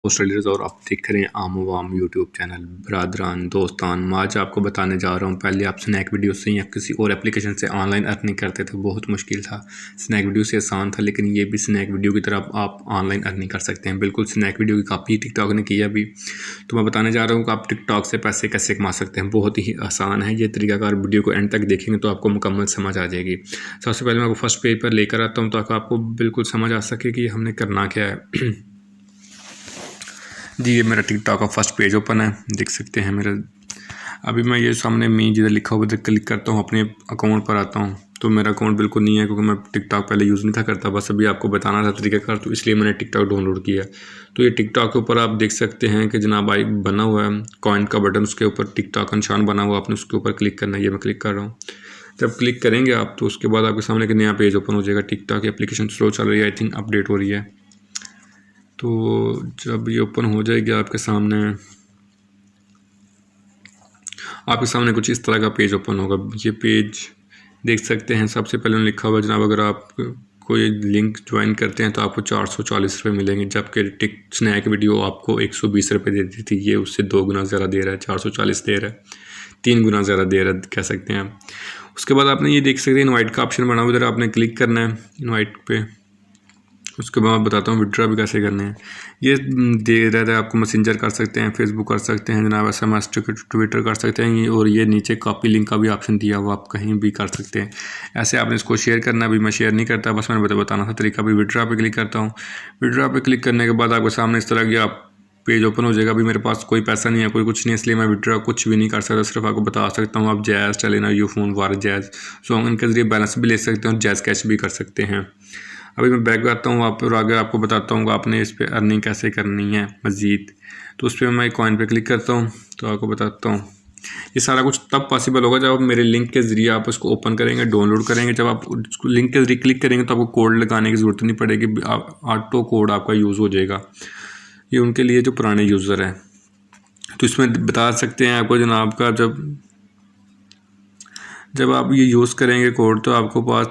Leaders और आप देख रहे हैं आमो वाम यूट्यूब चैनल। बरादरान दोस्तान, मैं आज आपको बताने जा रहा हूं, पहले आप स्नैक वीडियो से या किसी और एप्लीकेशन से ऑनलाइन अर्निंग करते थे, बहुत मुश्किल था। स्नैक वीडियो से आसान था, लेकिन ये भी स्नैक वीडियो की तरह आप ऑनलाइन अर्निंग कर सकते हैं। बिल्कुल स्नैक वीडियो की कॉपी टिकटॉक ने की है अभी। तो मैं बताने जा रहा हूँ कि आप टिकटॉक से पैसे कैसे कमा सकते हैं। बहुत ही आसान है ये तरीका। अगर वीडियो को एंड तक देखेंगे तो आपको मुकम्मल समझ आ जाएगी। सबसे पहले मैं आपको फर्स्ट पेज पर लेकर आता हूँ ताकि आपको बिल्कुल समझ आ सके कि हमने करना क्या है। जी, ये मेरा टिकटॉक का फर्स्ट पेज ओपन है, देख सकते हैं मेरा। अभी मैं ये सामने मी जिधर लिखा हुआ उधर क्लिक करता हूँ, अपने अकाउंट पर आता हूँ। तो मेरा अकाउंट बिल्कुल नहीं है क्योंकि मैं टिकटॉक पहले यूज़ नहीं था करता, बस अभी आपको बताना था तरीका, तो इसलिए मैंने टिकटॉक डाउनलोड किया। तो ये टिकटॉक के ऊपर आप देख सकते हैं कि जनाब आई बना हुआ है कॉइन का बटन, उसके ऊपर टिकटॉक का निशान बना हुआ, आपने उसके ऊपर क्लिक करना है। ये मैं क्लिक कर रहा हूँ। जब क्लिक करेंगे आप तो उसके बाद आपके सामने एक नया पेज ओपन हो जाएगा। टिकटॉक की एप्लीकेशन स्लो चल रही है, आई थिंक अपडेट हो रही है। तो जब ये ओपन हो जाएगी आपके सामने कुछ इस तरह का पेज ओपन होगा। ये पेज देख सकते हैं, सबसे पहले लिखा हुआ जनाब अगर आप कोई लिंक ज्वाइन करते हैं तो आपको 440 रुपये मिलेंगे, जबकि स्नैक वीडियो आपको 120 रुपये देती थी। ये उससे 2 गुना ज़्यादा दे रहा है, 440 दे रहा है, 3 गुना ज़्यादा दे रहा है कह सकते हैं आप। उसके बाद आपने ये देख सकते हैं इनवाइट का ऑप्शन बना हुआ, इधर आपने क्लिक करना है इनवाइट पे। उसके बाद बताता हूँ विड्रॉ भी कैसे करने हैं। ये दे रहा है आपको, मैसेंजर कर सकते हैं, फेसबुक कर सकते हैं जनाब, SMS ट्विटर कर सकते हैं, और ये नीचे कॉपी लिंक का भी ऑप्शन दिया हुआ, आप कहीं भी कर सकते हैं। ऐसे आपने इसको शेयर करना, अभी मैं शेयर नहीं करता, बस मैंने बताना था तरीका। अभी विड्रॉ पे क्लिक करता हूँ। विड्रॉ पे क्लिक करने के बाद आपके सामने इस तरह की आप पेज ओपन हो जाएगा। अभी मेरे पास कोई पैसा नहीं है, कोई कुछ नहीं, इसलिए मैं विड्रॉ कुछ भी नहीं कर सकता। सिर्फ आपको बता सकता हूँ आप जैज़, टेलीना, यूफोन, वार, जैज़, सो इनके ज़रिए बैलेंस भी ले सकते हैं और जैज़ कैश भी कर सकते हैं। अभी मैं बैक आता हूँ, आप आगे आपको बताता हूँ कि आपने इस पर अर्निंग कैसे करनी है मज़ीद। तो उस पर मैं कॉइन पे क्लिक करता हूँ, तो आपको बताता हूँ। ये सारा कुछ तब पॉसिबल होगा जब आप मेरे लिंक के ज़रिए आप उसको ओपन करेंगे, डाउनलोड करेंगे। जब आप उसको लिंक के ज़रिए क्लिक करेंगे तो आपको कोड लगाने की ज़रूरत नहीं पड़ेगी, ऑटो कोड आपका यूज़ हो जाएगा। ये उनके लिए जो पुराने यूज़र हैं। तो इसमें बता सकते हैं आपको जनाब का जब आप ये यूज़ करेंगे कोड तो आपको पास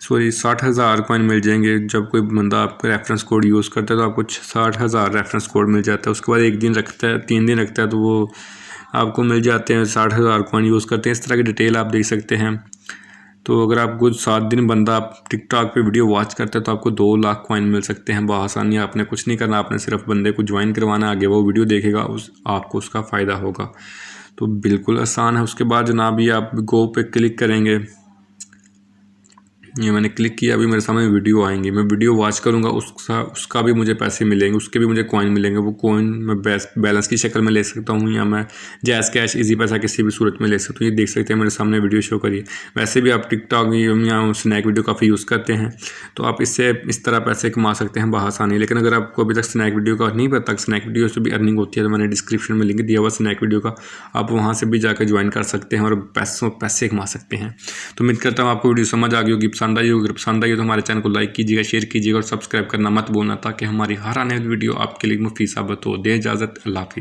60,000 कॉइन मिल जाएंगे। जब कोई बंदा आपका रेफरेंस कोड यूज़ करता है तो आपको 60,000 रेफरेंस कोड मिल जाता है। उसके बाद 1 दिन रखता है, 3 दिन रखता है, तो वो आपको मिल जाते हैं 60,000 कॉइन यूज़ करते हैं। इस तरह की डिटेल आप देख सकते हैं। तो अगर आप कुछ 7 दिन बंदा आप टिकटॉक पे वीडियो वॉच करता है तो आपको 2 लाख कॉइन मिल सकते हैं बआसानी। आपने कुछ नहीं करना, आपने सिर्फ बंदे को ज्वाइन करवाना, आगे वो वीडियो देखेगा, आपको उसका फ़ायदा होगा। तो बिल्कुल आसान है। उसके बाद जनाब ये आप गो पे क्लिक करेंगे, ये मैंने क्लिक किया, अभी मेरे सामने वीडियो आएंगे, मैं वीडियो वॉच करूंगा, उसका भी मुझे पैसे मिलेंगे, उसके भी मुझे कॉइन मिलेंगे। वो कॉइन मैं बैलेंस की शक्ल में ले सकता हूँ या मैं जैज़ कैश, इजी पैसा किसी भी सूरत में ले सकता हूँ। ये देख सकते हैं मेरे सामने वीडियो शो करिए। वैसे भी आप टिकटॉक या स्नैक वीडियो काफ़ी यूज़ करते हैं तो आप इससे इस तरह पैसे कमा सकते हैं बआसानी। लेकिन अगर आपको अभी तक स्नैक वीडियो का नहीं पता, स्नैक वीडियो से भी अर्निंग होती है, तो मैंने डिस्क्रिप्शन में लिंक दिया हुआ स्नैक वीडियो का, आप वहाँ से भी जाकर ज्वाइन कर सकते हैं और पैसे कमा सकते हैं। तो उम्मीद करता हूँ आपको वीडियो समझ आ गई होगी, पसंद आई होगी। पसंद आई तो हमारे चैनल को लाइक कीजिएगा, शेयर कीजिएगा और सब्सक्राइब करना मत भूलना, ताकि हमारी हर आने वाली वीडियो आपके लिए मुफीद साबित हो। दे इजाज़त, अल्लाह हाफ़िज़।